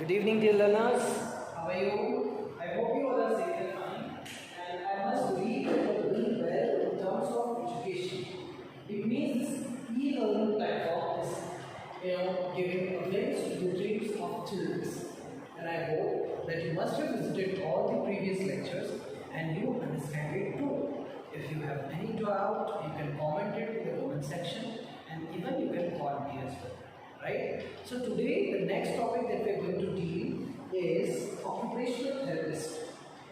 Good evening, dear learners. How are you? I hope you all are safe and fine. And I must believe that you are doing well in terms of education. It means this e-learning platform is, giving a glimpse to the dreams of children. And I hope that you must have visited all the previous lectures and you understand it too. If you have any doubt, you can comment it in the comment section, and even you can call me as well. Right? So today the next topic that we are going to deal is occupational therapist.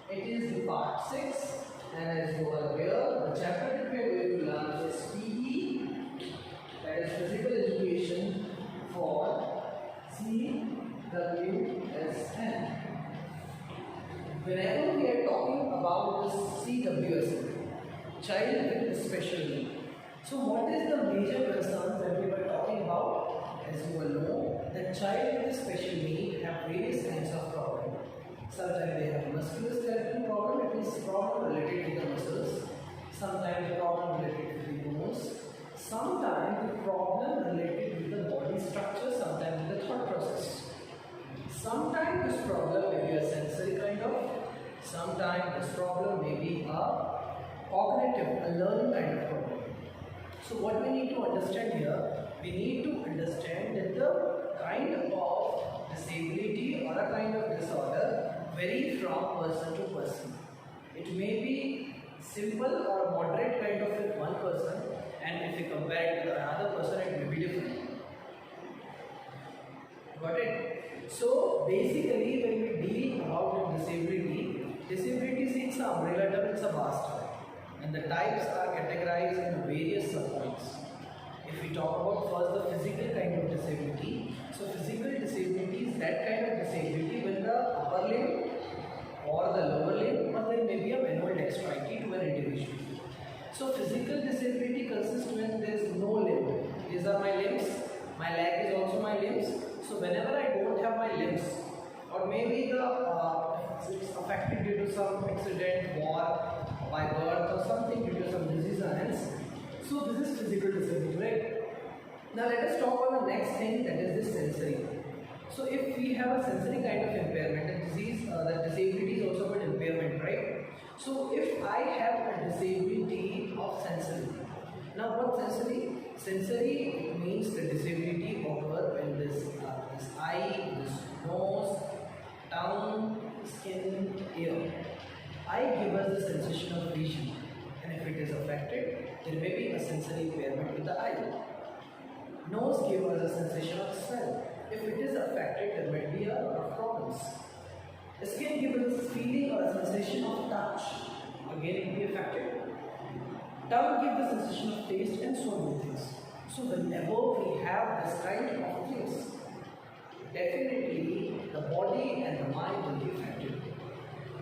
It is the part 6, and as you are aware, the chapter that we are going to learn is PE, that is physical education for CWSN. Whenever we are talking about this CWSN, child with special need. So what is the major concerns that we were talking about? As you all know, the child with a special need have various kinds of problems. Sometimes they have musculoskeletal problem, it is problem related to the muscles. Sometimes the problem related to the bones. Sometimes the problem related with the body structure, sometimes with the thought process. Sometimes this problem may be a sensory kind of. Sometimes this problem may be a cognitive, a learning kind of problem. So what we need to understand here, we need to understand that the kind of disability or a kind of disorder vary from person to person. It may be simple or moderate kind of with one person, and if you compare it with another person, it may be different. Got it? So basically when we deal about disability is it's an umbrella term, it's a vast term. And the types are categorized in various subpoints. If we talk about first the physical kind of disability, so physical disability is that kind of disability when the upper limb or the lower limb, or there may be a manual dexterity to an individual. So physical disability consists when there is no limb. These are my limbs, my leg is also my limbs. So whenever I don't have my limbs, or maybe it's affected due to some accident, war, by birth or something due to some disease or else. So this is physical disability, right? Now let us talk about the next thing, that is the sensory. So if we have a sensory kind of impairment, the disability is also an impairment, right? So if I have a disability of sensory, now what sensory? Sensory means the disability occur when this eye, this nose, tongue, skin, ear. Eye gives us the sensation of vision, and if it is affected, there may be a sensory impairment with the eye. Nose gives us a sensation of smell. If it is affected, there may be a lot of problems. The skin gives us a feeling or a sensation of touch. Again, it will be affected. Tongue gives the sensation of taste and so many things. So whenever we have this kind of things, definitely the body and the mind will be affected.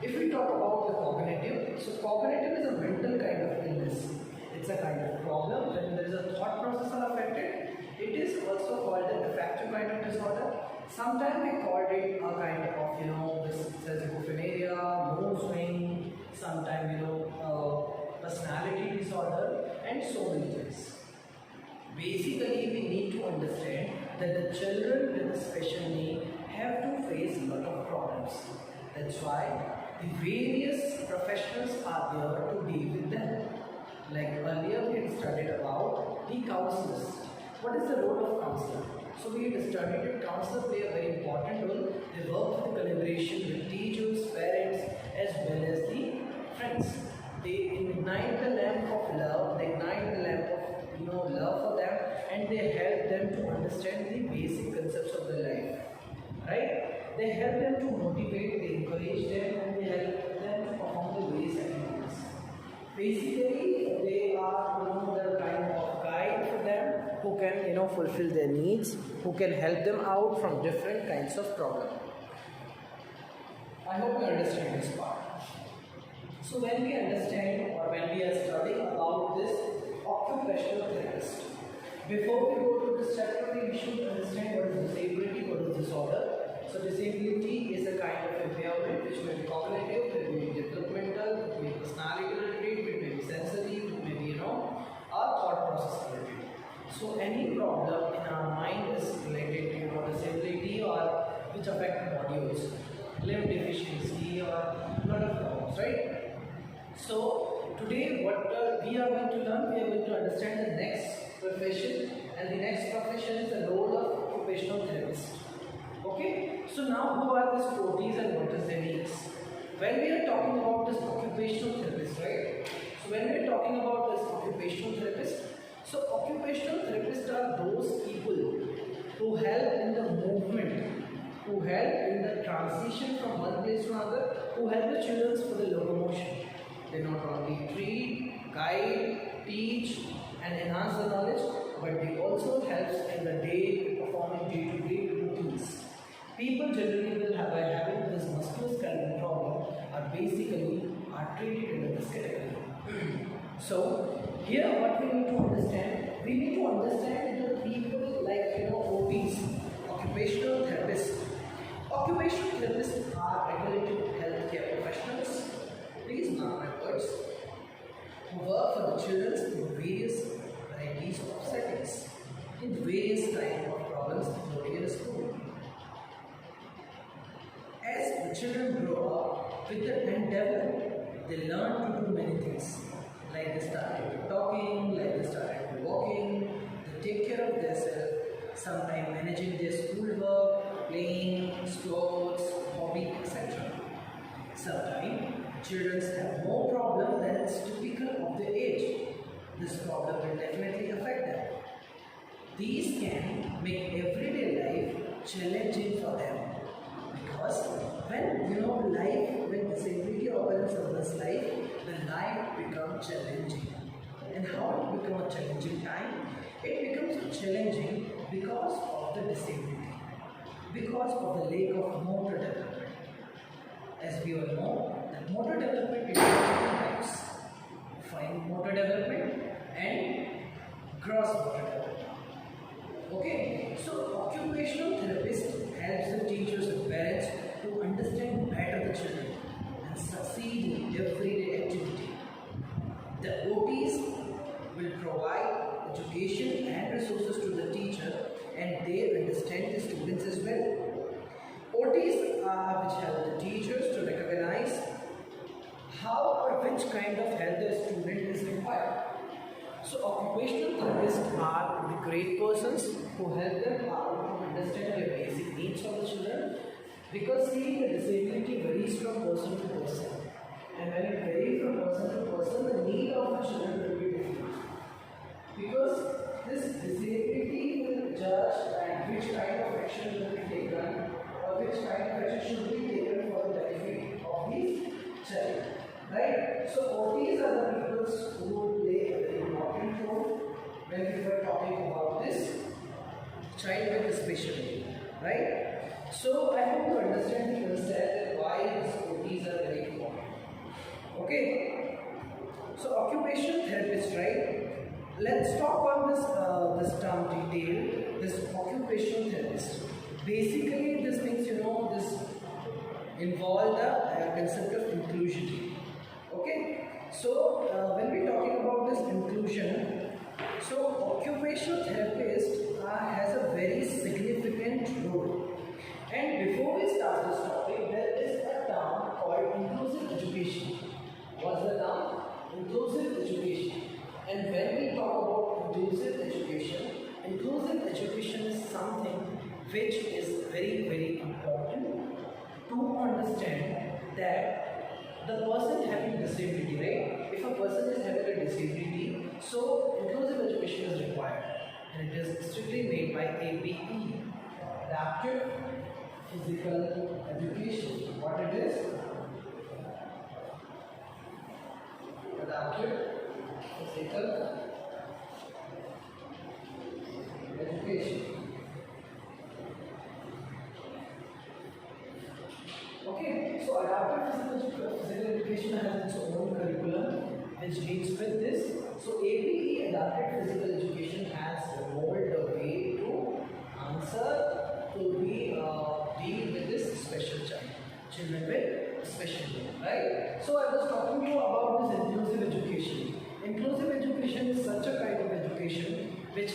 If we talk about the cognitive, so cognitive is a mental kind of illness. It's a kind of problem when there is a thought process are affected. It is also called an affective kind of disorder. Sometimes we call it a kind of, this schizophrenia, mood swing, sometimes, personality disorder, and so many things. Basically, we need to understand that the children with special need have to face a lot of problems. That's why the various professionals are there to deal with them. Like earlier we had studied about the counselors. What is the role of counselor? So we had studied that counselors play a very important role. They work with the collaboration with teachers, parents, as well as the friends. They ignite the lamp of love, they ignite the lamp of love for them, and they help them to understand the basic concepts of their life. Right? They help them to motivate, they encourage them, and they help them to perform the various activities. Basically, they are the kind of guide for them who can fulfill their needs, who can help them out from different kinds of problems. I hope you understand this part. So when we understand or when we are studying about this occupational therapist, before we go to this chapter, we should understand what is disability, what is disorder. So disability is a kind of impairment which may be cognitive, it may be developmental, it may be personality related, it may be sensory, it may be a thought process related. So any problem in our mind is related to disability, or which affect modules, limb deficiency or lot of problems, right? So today what we are going to learn, we are going to understand the next profession, and the next profession is the role of occupational therapist. Okay, so now who are these OTs and what is their needs? When we are talking about this occupational therapist, right? So when we are talking about this occupational therapist, so occupational therapists are those people who help in the movement, who help in the transition from one place to another, who help the children for the locomotion. They not only treat, guide, teach and enhance the knowledge, but they also help in the day, performing day-to-day routines. People generally will have, by having this musculoskeletal problem are basically are treated in this category. So here what we need to understand, we need to understand the people like OTs, occupational therapists. Occupational therapists are regulated healthcare professionals. Please mark my words. Who work for the children in various varieties of settings, in various types of problems including in a school. As the children grow up with the and develop, they learn to do many things. Like they started talking, like they started walking, they take care of themselves, sometimes managing their schoolwork, playing, sports, hobby, etc. Sometimes children have more problem than is typical of their age. This problem will definitely affect them. These can make everyday life challenging for them. Because when disability occurs in this life, the life becomes challenging. And how it becomes a challenging time? It becomes challenging because of the disability, because of the lack of motor development. As we all know, that motor development is two types: fine motor development and gross motor development. Okay, so occupational therapist helps the teachers and parents to understand better the children and succeed in everyday activity. The OTs will provide education and resources to the teacher, and they understand the students as well. OTs are which help the teachers to recognize how or which kind of help the student is required. So occupational therapists are the great persons who help them out to understand their basic needs of the children, because seeing the disability varies from person to person, and when it varies from person to person, the need of the children will be different, because this disability will judge and which kind of action will be taken or which kind of action should be taken for the benefit of the child. Right? So OTs are the people who play a very important role when we were talking about this child with a special need. Right? So I hope you understand why these OTs are very important. Okay? So occupational therapist, right? Let's talk on this term detail. This occupational therapist. Basically, these things this involve the concept of inclusion. Okay, so when we're talking about this inclusion, so occupational therapist has a very significant role. And before we start this topic, there is a term called inclusive education. What's the term? Inclusive education. And when we talk about inclusive education is something which is very, very important to understand that the person having disability, right? If a person is having a disability, so inclusive education is required, and it is strictly made by APE, Adaptive Physical Education. What it is? Adaptive Physical Education. Okay, so adaptive physical education has its own curriculum which deals with this. So APE, adapted physical education, has evolved a way to answer to be deal with this special child, children with special need, right? So I was talking to you about this inclusive education. Inclusive education is such a kind of education which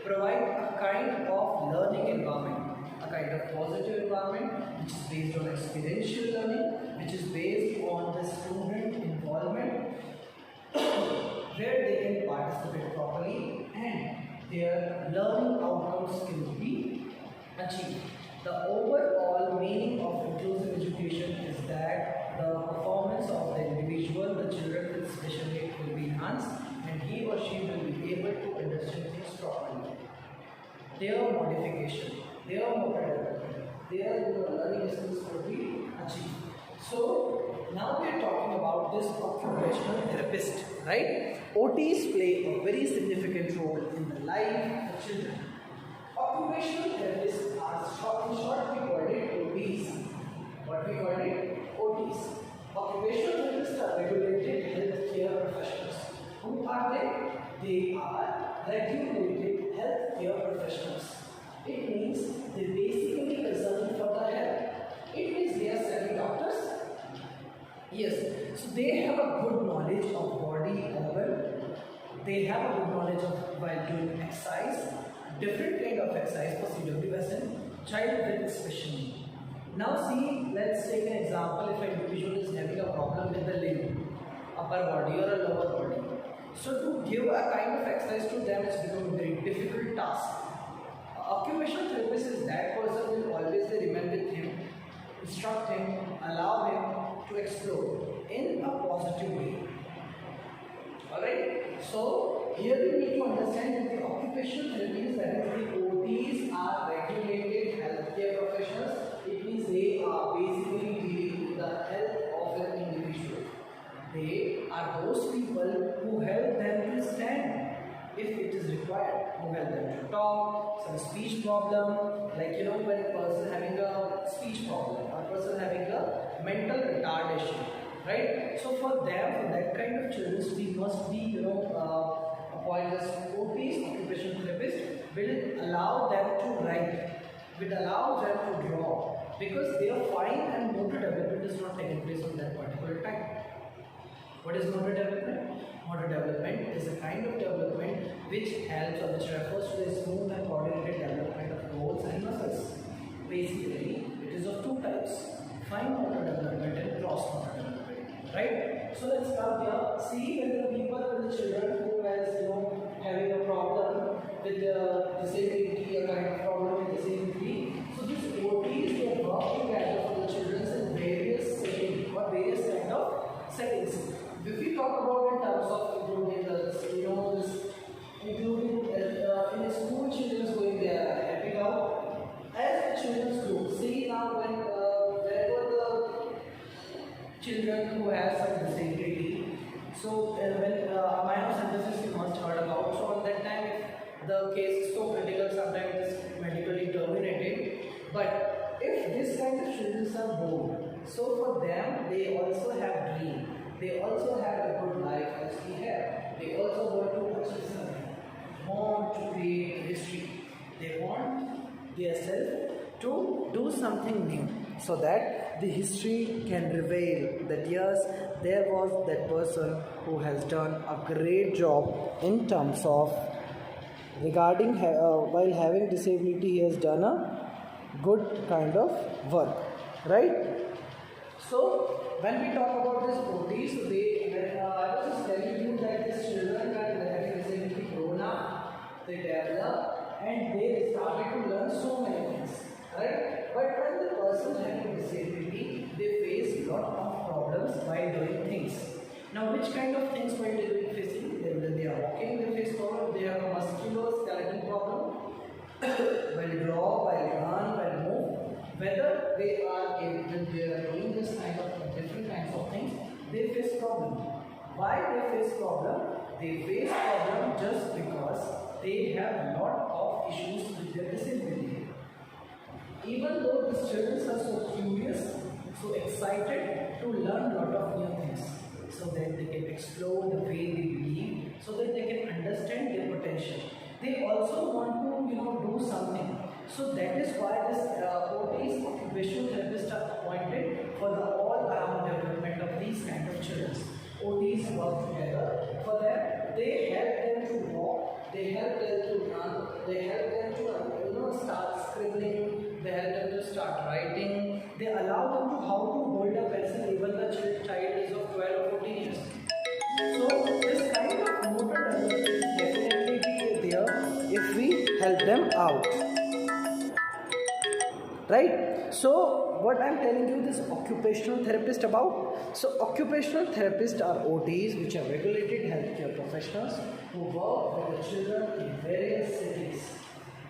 provide a kind of learning environment, a a kind of positive environment which is based on experiential learning, which is based on the student involvement, where they can participate properly and their learning outcomes can be achieved. The overall meaning of inclusive education is that the performance of the individual, the children with special needs will be enhanced and he or she will be able to understand things properly. Their modification, their motor development, their learning skills will be achieved. So now we are talking about this occupational therapist, right? OTs play a very significant role in the life of children. Occupational therapists are in short we call it OTs. What we call it? OTs. Occupational therapists are regulated healthcare professionals. Who are they? They are regulated healthcare professionals. It means they basically concern for the health. It means they are semi-doctors. Yes, so they have a good knowledge of body organ. They have a good knowledge of while doing exercise, different kind of exercise for CWSN, child with special need. Now see, let's take an example if an individual is having a problem with the limb, upper body or a lower body. So to give a kind of exercise to them, it's become a very difficult task. Occupational therapist is that person who will always remain with him, instruct him, allow him to explore in a positive way. Alright, so here we need to understand that the occupational therapists, that is the OTs, are regulated healthcare professionals. It means they are basically dealing with the health of an individual. They are those people who help them to stand if it is required, who help them to talk, some speech problem, like when a person having a speech problem, or a person having a mental retardation, right? So for them, for that kind of children, we must be, appoint as OTs, occupational therapists, will allow them to write, will allow them to draw, because their fine and motor development is not taking place on that particular time. What is motor development? Motor development is a kind of development which helps or which refers to the smooth and coordinated development of bones and muscles. Basically, it is of two types: fine motor development and gross motor development. Right? So let's come here. See, when the people, when the children who has having a problem with the disability, a kind of problem with disability. So this OTs they work together for the children in various settings or various kind of settings. If we talk about in terms of including including in school, children going there happy now. As the children grow, see now when there were the children who have some disability. So when myosynthesis you must heard about. So on that time, if the case is so critical, sometimes it is medically terminated. But if this kind of children are born, so for them they also have dream. They also have a good life as we have. They also want to achieve something, want to create history. They want themselves to do something new, so that the history can reveal that yes, there was that person who has done a great job in terms of regarding while having disability, he has done a good kind of work, right? So when we talk about this OT, so I was just telling you that these children are having disability grown up, they develop and they started to learn so many things, right? But when the person having disability, they face a lot of problems while doing things. Now, which kind of things while they are facing? When they are walking, they face problem. They have a musculoskeletal problem. While draw, while run, while move. Whether they are doing this kind of different kinds of things, they face problem. Why they face problem? They face problem just because they have a lot of issues with their disability. Even though these children are so curious, so excited to learn a lot of new things, so that they can explore the way they believe, so that they can understand their potential. They also want to do something. So that is why this OTs, occupational therapists, are appointed for the all-round development of these kind of children. OTs work together for them. They help them to walk. They help them to run. They help them to start scribbling, they help them to start writing, they allow them to how to hold a pencil even the child is of 12 or 14 years. So this kind of motor development is definitely be there if we help them out. Right? So what I'm telling you this occupational therapist about. So occupational therapists are OTs, which are regulated healthcare professionals who work with the children in various settings,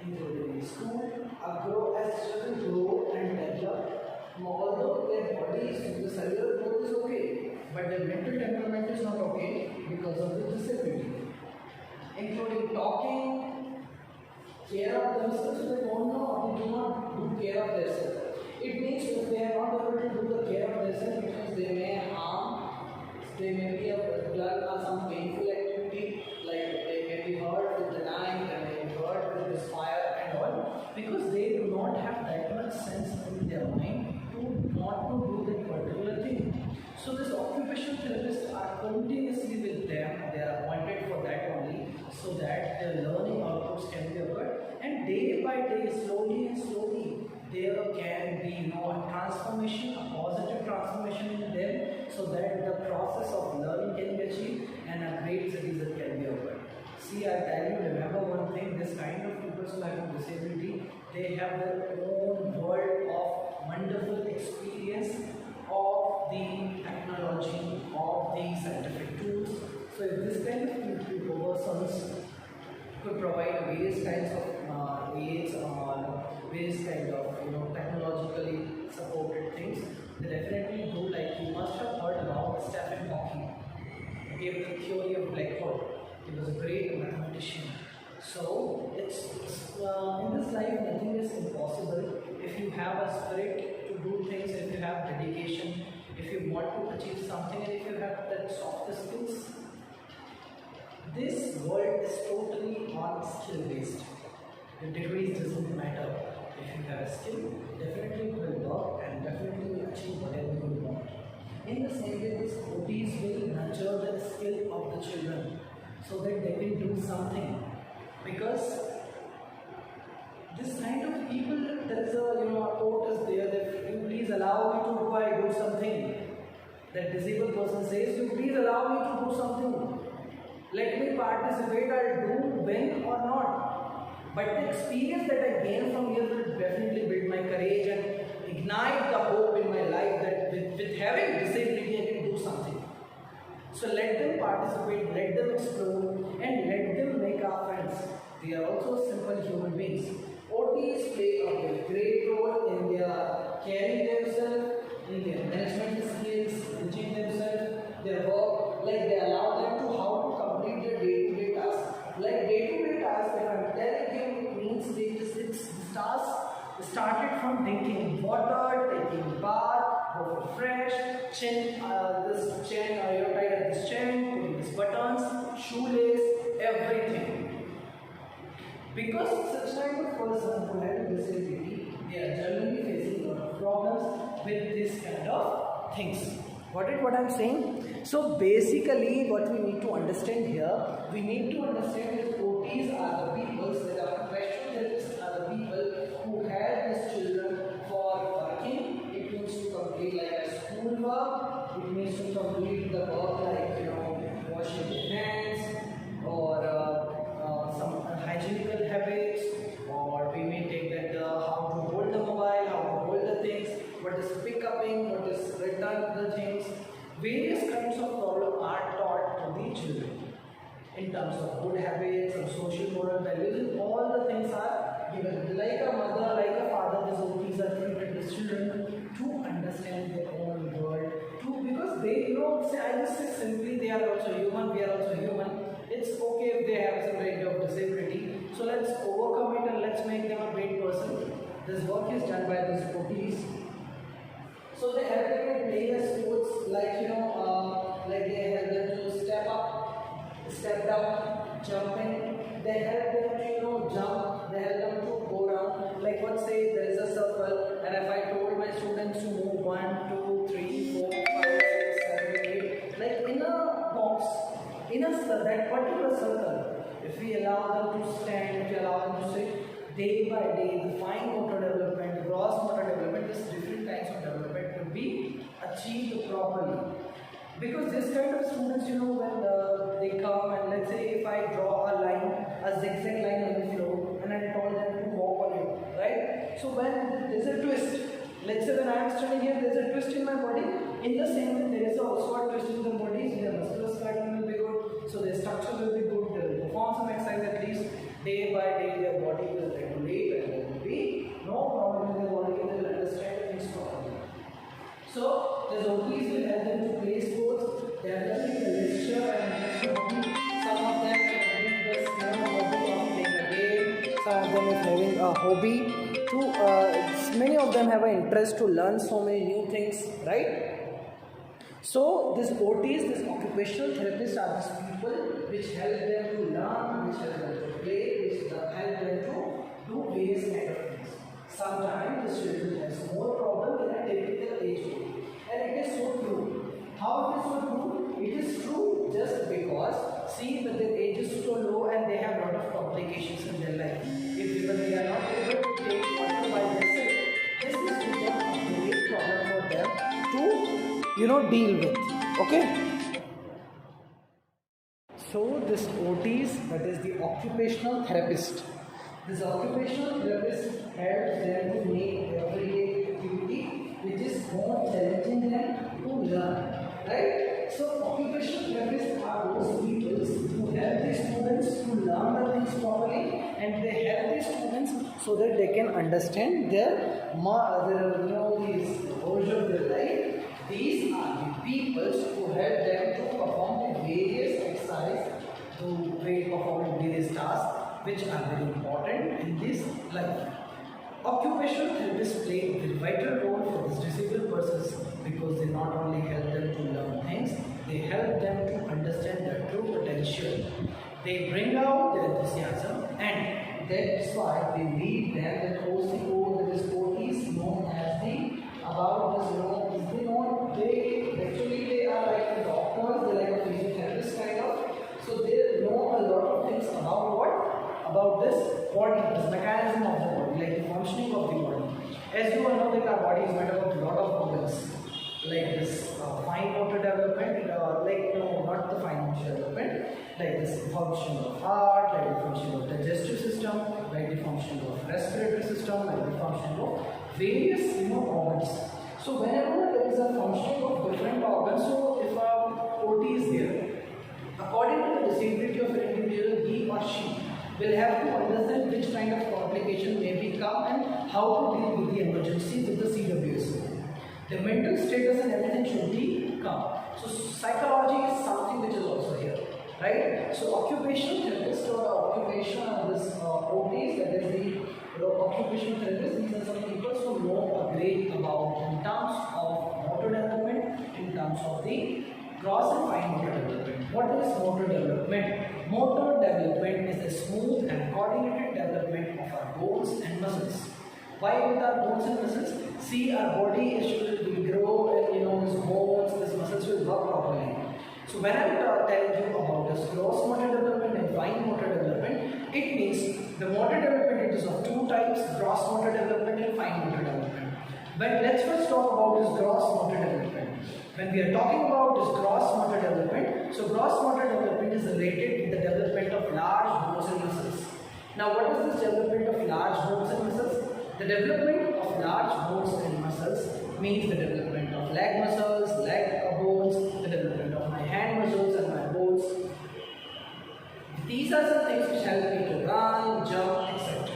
including school, grow as children grow and develop. Although their bodies, the cellular growth is okay, but their mental temperament is not okay because of the disability, including talking, care of themselves, they don't know or they do not do care of themselves. It means if they are not able to do the care of themselves, it means they may harm, they may be a blood or some painful activity, like they may be hurt with the knife, they may be hurt with this fire and all, because they do not have that much sense in their mind to not to do that particular thing. So this occupational therapists are continuously with them, they are appointed for that only, so that their learning outputs can be occurred, and day by day, slowly and slowly, there can be a transformation, a positive transformation in them, so that the process of learning can be achieved and a great citizen can be occurred. See, I tell you, remember one thing, this kind of people who have disability, they have their own world of wonderful experience of the technology, of the scientific tools. So if this kind of persons could provide various kinds of aids or various kind of technologically supported things, they definitely do. Like you must have heard about Stephen Hawking. He gave the theory of black hole. He was a great mathematician. So it's in this life nothing is impossible if you have a spirit to do things, if you have dedication, if you want to achieve something, and if you have that soft skills. This world is totally on skill based. The degrees doesn't matter. If you have a skill, definitely you will work and definitely will achieve whatever you want. In the same way, these OTs will nurture the skill of the children so that they can do something. Because this kind of people, there is a quote is there that you please allow me to do something. That disabled person says, you please allow me to do something. Let me participate, I'll do when or not. But the experience that I gain from here will definitely build my courage and ignite the hope in my life that with having disability I can do something. So let them participate, let them explore, and let them make our friends. They are also simple human beings. OTs play a great role in their caring themselves, in their management skills, teaching themselves, their work, like they allow them to how to complete their day-to-day tasks. Like day-to-day tasks, if I'm telling you, it means it's started from drinking water, taking bath, go for fresh, chain, this chain, you're tied at this chain, putting these buttons, shoelace, everything. Because such kind of person who has a disability, they are generally facing a lot of problems with this kind of things. Got it what I'm saying? So basically what we need to understand here, we need to understand that OTs are the people, that are professional therapists are the people who have these children for working. It means to complete like a school work, it means to complete the work like washing your hands or some hygienical habits, or we may take that how to hold the mobile, how to hold the things, what is pick upping, what is return the things. Various kinds of problems are taught to the children in terms of good habits and social moral values, and all the things are given. Like a mother, like a father, these OTs are treated with children to understand their own world, because they I just say simply they are also human, we are also human. It's okay if they have some kind of disability, so let's overcome it and let's make them a great person. This work is done by these OTs. So they help them to play the sports, like like they help them to step down, jumping. They help them to jump. They help them to go down. Like what say there is a circle, and if I told my students to move 1, 2, 3, 4, 5, 6, 7, 8, like in a box, in that particular circle, if we allow them to stand, if we allow them to sit, day by day, the fine motor development, gross motor development, this different kinds of development could be achieved properly. Because this kind of students, you know, when they come and let's say if I draw a line, a zigzag line on the floor, and I told them to walk on it, right? So when there's a twist, let's say when I am standing here, there's a twist in my body. In the same way, there is also a twist in the body. So the muscular skeleton will be good. So the structure will be good. They will perform some exercise at least. Day by day, their body will regulate, and there will be no problem in their body. They will understand things properly. So the OTs will help them to play sports. They are learning the literature and some of them are having this hobby of playing a game. Some of them is having a hobby to. Many of them have an interest to learn so many new things, right? So these OTs, these occupational therapists, are these people which help them to learn, which help them to play, which help them to do various kind of things. Sometimes the children has more problem than a typical age group. And it is so true. How it is so true? It is true just because, see, that their age is so low and they have a lot of complications in their life. If even they are not able to take water by themselves, this is become a great problem for them to, deal with. Okay? So this OTs, that is the occupational therapist. This occupational therapist helps them to make everyday activity which is more challenging than to learn. Right? So occupational therapists are those people who help the students to learn the things properly, and they help the students so that they can understand their these version of their life. These are the people who help them to perform the various exercises, to perform various tasks which are very important in this life. Occupational therapists play a vital role for these disabled persons because they not only help them to learn things, they help them to understand their true potential. They bring out their enthusiasm, and that's why they lead them. That OCO, that is OT, known as the about this. They are like the doctors, they are like a physiotherapist kind of. So they know a lot of things about what? About this body, this mechanism of the body, like the functioning of the body. As you all know that our body is made up of a lot of organs, like this fine motor development, not the fine motor development, like this function of heart, like the function of digestive system, like the function of respiratory system, like the function of various organs. So whenever there is a functioning of different organs, so if a OT is there, according to the disability of an individual, he or she will have to understand which kind of complication may become and how to deal with the emergency with the CWSN. The mental status and everything should be calm. So psychology is something which is also here, right? So occupational therapist or occupation of this OTs, that is the occupational therapist, these are some people who know a great about in terms of motor development, in terms of the gross and fine motor development. What is motor development? Motor development is the smooth and coordinated development of our bones and muscles. Why with our bones and muscles? See, our body will grow, and these bones, these muscles will work properly. So when I tell you about this gross motor development and fine motor development, it means the motor development, it is of two types: gross motor development and fine motor development. But let's first talk about this gross motor development. When we are talking about this gross motor development, so gross motor development is related with the development of large bones and muscles. Now what is this development of large bones and muscles? The development of large bones and muscles means the development of leg muscles, leg bones, the development of my hand muscles and my bones. These are some things which help me to run, jump, etc.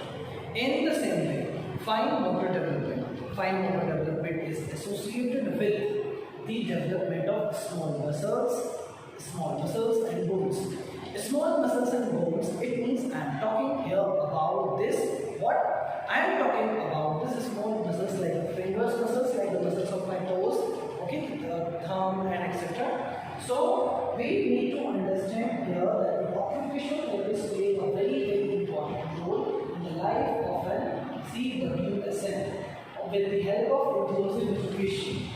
In the same way, fine motor development. Fine motor development is associated with the development of small muscles and bones. Small muscles and bones, it means I am talking here about this. What? I am talking about this small muscles like the fingers muscles, like the muscles of my toes, okay, the thumb and etc. So we need to understand here that the occupational therapist play a very, very important role in the life of an CWSN with the help of inclusive education.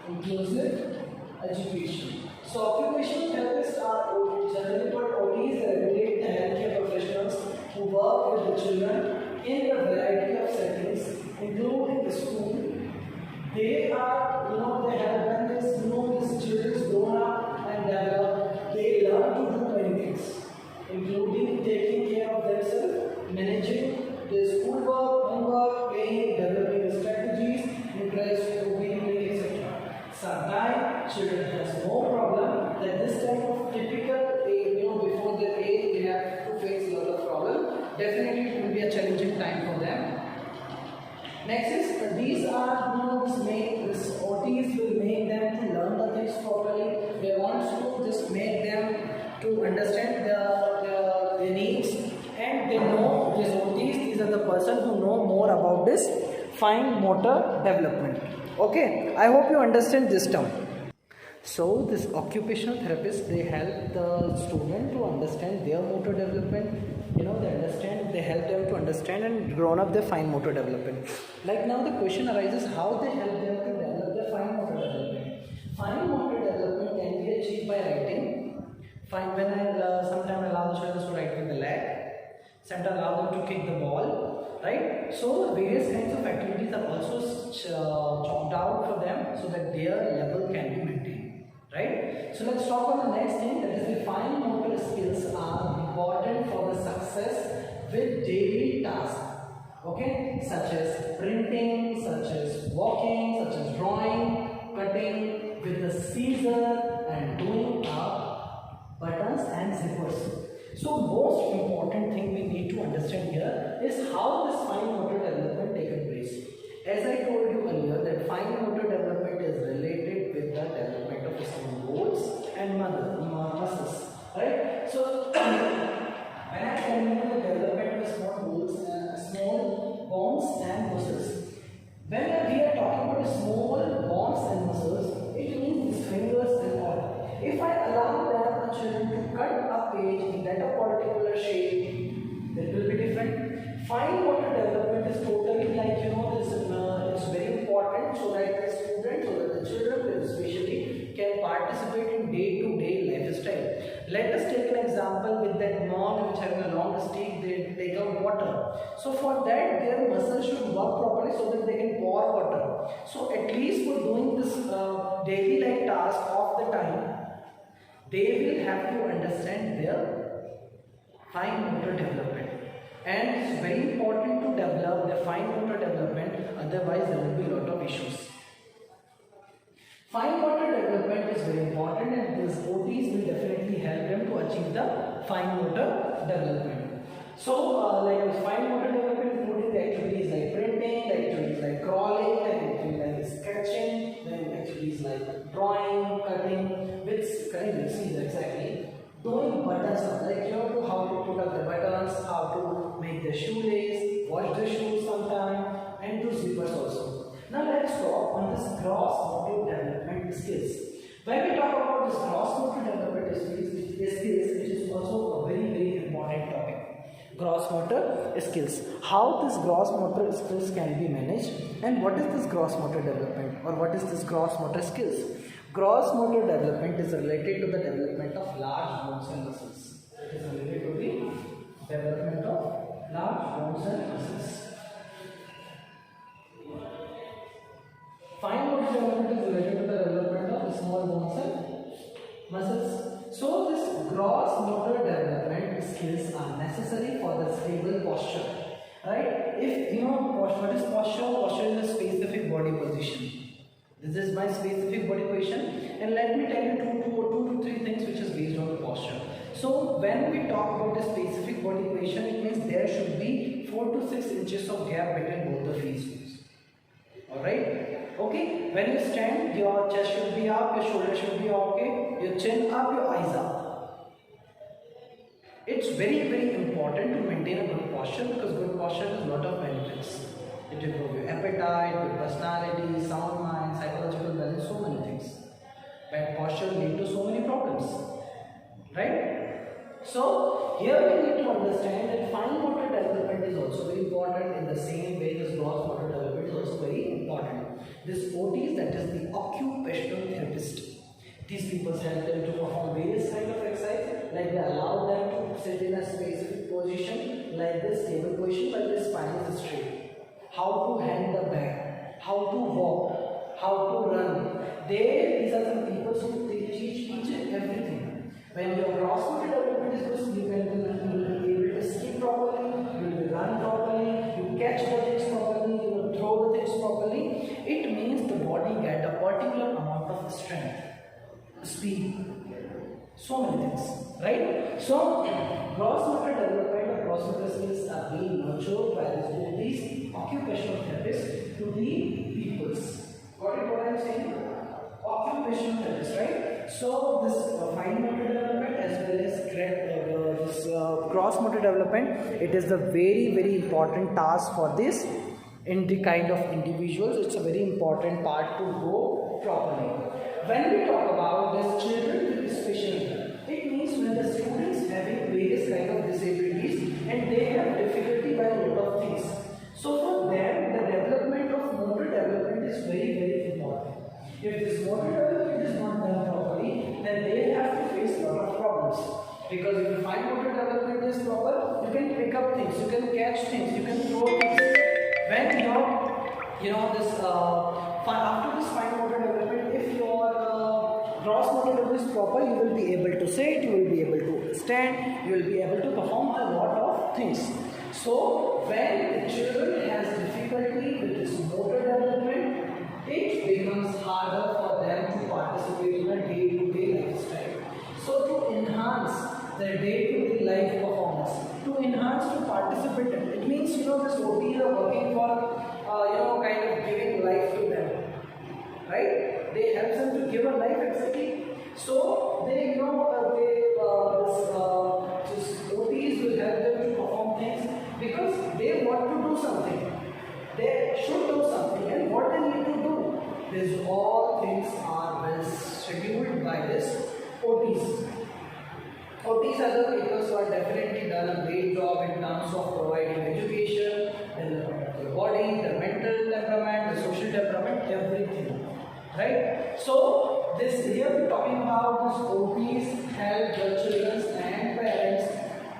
Inclusive education. So occupational therapists are generally called OTs, that regulate the healthcare professionals who work with the children in a variety of settings, including the school. They are, they have done this, these children grown up and develop, they learn to do many things, including taking care of themselves, managing their schoolwork, homework, playing, developing the strategies, interest, obedience, etc. Sometimes children has no problem that this type of typical age, before their age, they have to face a lot of problem. Definitely it will be a challenging time for them. Next is, these are, this OTs will make them to learn the things properly. They want to just make them to understand the needs, and they know these OTs, these are the person who know more about this fine motor development. Okay, I hope you understand this term. So this occupational therapist, they help the student to understand their motor development. They help them to understand and grown up their fine motor development. Like now the question arises, how they help them to develop their fine motor development. Fine motor development can be achieved by writing. When I sometimes allow the children to write with the leg, sometimes allow them to kick the ball, right? So various kinds of activities are also chalked out for them so that their level can be maintained, right? So let's talk about the next thing, that is the fine motor skills are important for the success with daily tasks, okay, such as printing, such as walking, such as drawing, cutting with the scissor, and doing up buttons and zippers. So most important thing we need to understand here is how this fine motor development taken place. As I told you earlier that fine motor development is related with the development of small bones and muscles, right? So when I tell you the development of small bones and muscles, when we are talking about small bones and muscles, it means these fingers and all. If I allow them children to cut a page in that a particular shape, that will be different. Fine motor development is totally like, it's very important so that the students or the children especially can participate in day-to-day lifestyle. Let us take an example with that mug which having a long stick, they take out water. So for that their muscles should work properly so that they can pour water. So at least for doing this daily life task of the time, they will have to understand their fine motor development. And it's very important to develop the fine motor development, otherwise there will be a lot of issues. Fine motor development is very important, and these OTs will definitely help them to achieve the fine motor development. So like fine motor development including the activities like printing, the activities like crawling, the activities like sketching, then activities like drawing, cutting with scissors, exactly. Doing buttons up, like how to put up the buttons, how to make the shoelace, wash the shoes sometime, and do zippers also. Now let's talk on this gross motor development skills. When we talk about this gross motor development skills, which is also a very important topic. Gross motor skills. How this gross motor skills can be managed, and what is this gross motor development, or what is this gross motor skills? Gross motor development is related to the development of large bones and muscles. It is related to the development of large bones and muscles. Fine motor development is related to the development of small bones and muscles. So this gross motor development skills are necessary for the stable posture. Right? If what is posture? Posture is a specific body position. This is my specific body position, and let me tell you two to three things which is based on the posture. So when we talk about the specific body position, it means there should be 4 to 6 inches of gap between both the feet. Alright? Okay? When you stand, your chest should be up, your shoulder should be okay, your chin up, your eyes up. It's very important to maintain a good posture, because good posture has a lot of benefits. It improves your appetite, good personality, sound mind, psychological balance, so many things. Bad posture lead to so many problems. Right? So here we need to understand that fine motor development is also very important. In the same way, this gross motor development is also very important. This OT, that is the occupational therapist. These people help them to perform various kinds of exercise, like they allow them to sit in a specific position like this, stable position, while the spine is straight. How to hand the bag, how to walk, how to run. These are some people who teach each and everything. When your cross motor development is good, you will be able to skip properly, you will run properly, you catch objects properly, you will throw the things properly. It means the body get a particular amount of strength, speed, so many things, right? So, gross motor development or gross motor skills are being nurtured by these occupational therapists to the peoples. Got it? What I am saying? Occupational therapists, right? So, this fine motor development as well as this gross motor development, it is the very important task for this in the kind of individuals. It's a very important part to go properly. When we talk about this children with special needs, it means when the students having various kind of disabilities and they have difficulty by a lot of things. So for them, the development of motor development is very important. If this motor development is not done properly, then they have to face a lot of problems. Because if the fine motor development is proper, you can pick up things, you can catch things, you can throw things. When after this fine motor development, if your gross motor development is proper, you will be able to sit, you will be able to stand, you will be able to perform a lot of things. So when the children has difficulty with this motor development, it becomes harder for them to participate in a day-to-day lifestyle. So to enhance their day-to-day life performance, to enhance to participate, it means this OTs are working for kind of giving life to them, right? They help them to give a life exactly. So they this OTs will help them to perform things because they want to do something. They should do something, and what they need to do. These all things are well scheduled by this OTs. OTs are the people who are definitely done a great job in terms of providing education, the body, the mental temperament, the social temperament, everything. Right? So, here we're talking about this OTs help the children and parents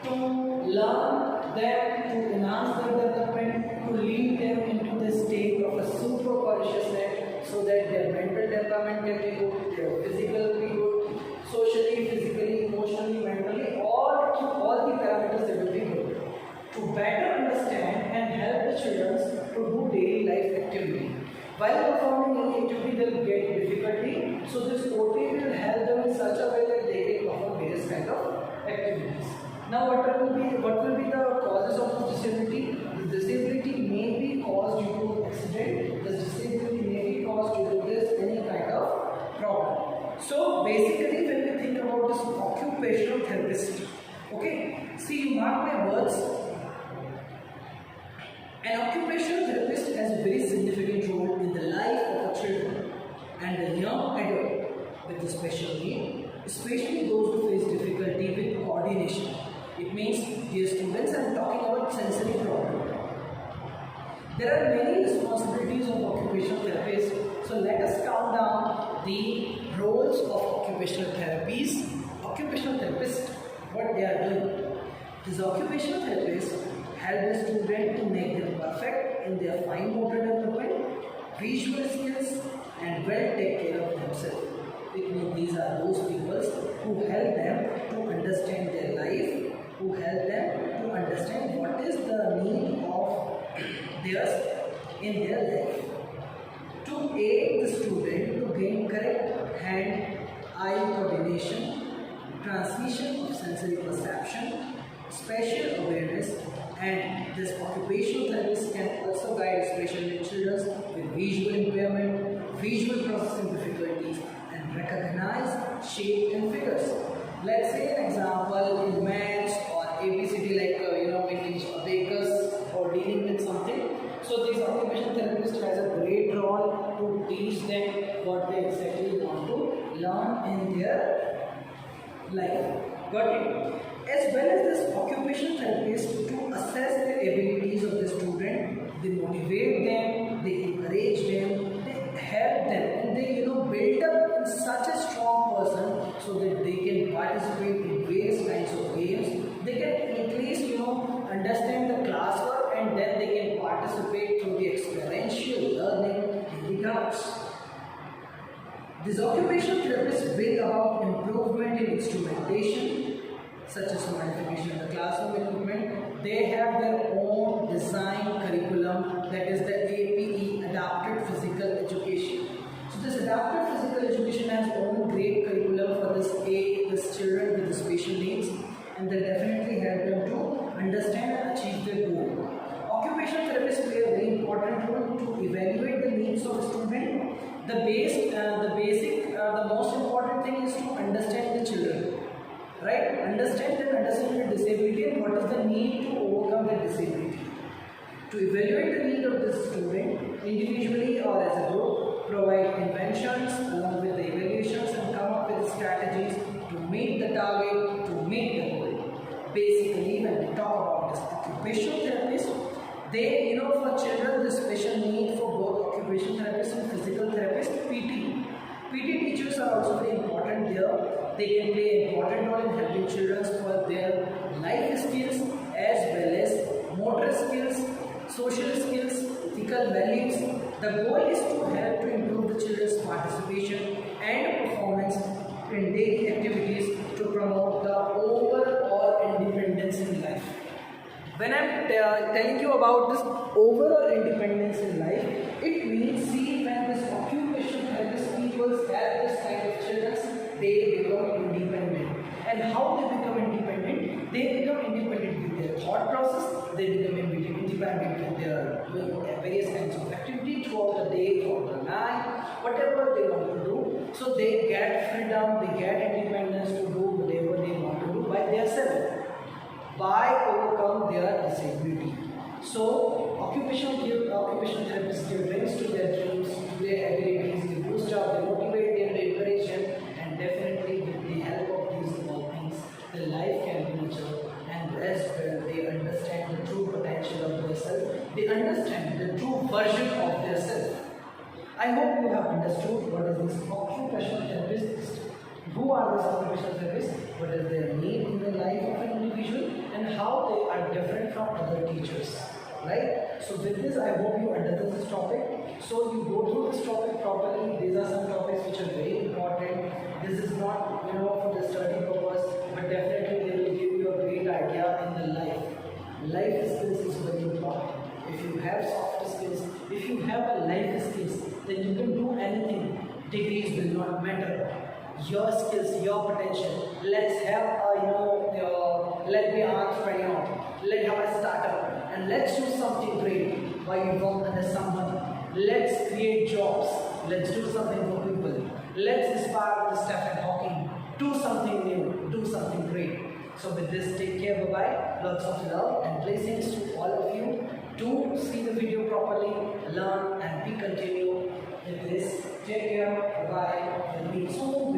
to learn them, to enhance their development, to lead them into the state of a super consciousness so that their mental temperament can be good, their physical be good, socially, physically, emotionally, mentally, all the parameters they will be good. To better understand and help the children to do daily life activity. While performing any activity, they will get difficulty. So this OT will help them in such a way that they can perform various kind of activities. Now, what will be the causes of this disability? The disability may be caused due to accident. The disability may be caused due to this any kind of problem. So basically, when we think about this occupational therapist, okay, see, you mark my words. An occupational therapist has a very significant role in the life of a children and a young adult with a special need, especially those who face difficulty with coordination. It means, dear students, I am talking about sensory problem. There are many responsibilities of occupational therapists. So let us count down the roles of occupational therapists, what they are doing. These occupational therapists help the student to make them perfect in their fine motor development, visual skills, and well take care of themselves. It means these are those people who help them to understand their life, who help them to understand what is the need of theirs in their life. To aid the student to gain correct hand-eye coordination, transmission of sensory perception, spatial awareness, and this occupational therapist can also guide special needs children with visual impairment, visual processing difficulties, and recognize shape and figures. Let's say an example in maths or ABCD, like making bakers or dealing with something. So this occupational therapist has a great role to teach them what they exactly want to learn in their life. Got it? As well as this occupational therapist to assess the abilities of the student, they motivate them, they encourage them, they help them, and they build up such a strong person so that they can participate in various kinds of games. They can at least These occupational therapists bring about improvement in instrumentation, such as modification of the classroom equipment. They have their own design curriculum, that is the APE, Adapted Physical Education. So this Adapted Physical Education has own great curriculum for this children with the special needs, and they definitely help them to understand and achieve their goal. Occupational therapists play a very important role to evaluate the needs of a student. The most important thing is to understand the children, right? Understand the disability and what is the need to overcome the disability. To evaluate the need of the student individually or as a group, provide inventions along with the evaluations and come up with strategies to meet the target, to meet the goal. Basically, when we talk about this occupational therapist, they, for children with special need for both occupational therapists and physical therapists, PT teachers are also very important there. They can play an important role in helping children for their life skills as well as motor skills, social skills, ethical values. The goal is to help to improve the children's participation and performance in daily activities to promote the overall independence in life. When I'm telling you about this overall independence in life, it means, see, when this occupational therapist people have this kind of children, they become independent. And how they become independent? They become independent with their thought process, they become independent with their various kinds of activity throughout the day, throughout the night, whatever they want to do. So they get freedom, they get independence to do whatever they want to do by themselves, by overcome their disability. So occupational therapists give wings to their dreams, to their abilities, they boost up, they motivate them, they encourage them, and definitely with the help of these small things, their life can be nurtured, and as well they understand the true potential of themselves, they understand the true version of themselves. I hope you have understood what is this occupational therapist. Who are these occupational therapists? What is their need in the life of an individual and how they are different from other teachers, right? So with this, I hope you understand this topic. So you go through this topic properly. These are some topics which are very important. This is not, for the study purpose, but definitely they will give you a great idea in the life. Life skills is very important. If you have soft skills, if you have a life skills, then you can do anything. Degrees will not matter. Your skills, your potential. Let's have let me entrepreneur. Let's have a startup and let's do something great while you work under someone. Let's create jobs. Let's do something for people. Let's inspire the Stephen Hawking. Do something new. Do something great. So with this, take care. Bye-bye. Lots of love and blessings to all of you. Do see the video properly, learn, and we continue with this. Take care. Bye-bye. And meet soon.